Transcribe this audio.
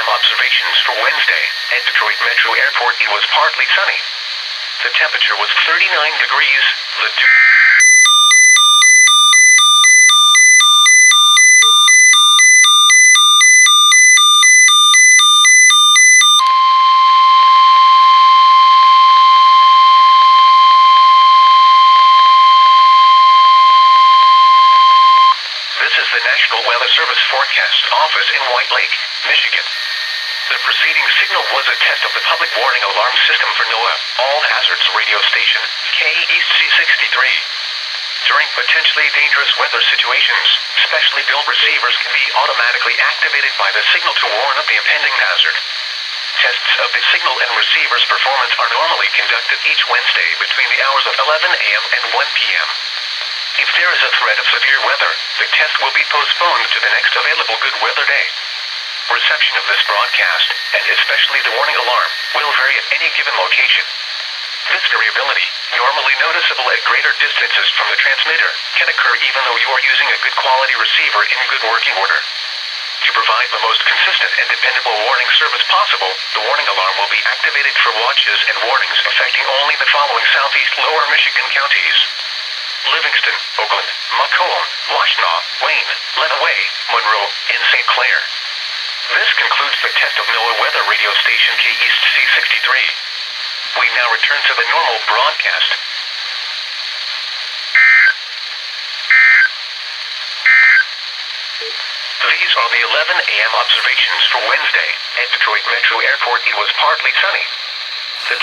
Observations for Wednesday at Detroit Metro Airport. It was partly sunny. The temperature was 39 degrees. This is the National Weather Service Forecast Office in White Lake, Michigan. The preceding signal was a test of the public warning alarm system for NOAA All Hazards radio station, KEAS-C63. During potentially dangerous weather situations, specially built receivers can be automatically activated by the signal to warn of the impending hazard. Tests of the signal and receiver's performance are normally conducted each Wednesday between the hours of 11 a.m. and 1 p.m. If there is a threat of severe weather, the test will be postponed to the next available good weather day. Reception of this broadcast, and especially the warning alarm, will vary at any given location. This variability, normally noticeable at greater distances from the transmitter, can occur even though you are using a good quality receiver in good working order. To provide the most consistent and dependable warning service possible, the warning alarm will be activated for watches and warnings affecting only the following southeast lower Michigan counties: Livingston, Oakland, Macomb, Washtenaw, Wayne, Lenawee, Monroe, and St. Clair. This concludes the test of NOAA weather radio station KEAS-C63. We now return to the normal broadcast. These are the 11 a.m. observations for Wednesday. At Detroit Metro Airport, it was partly sunny. The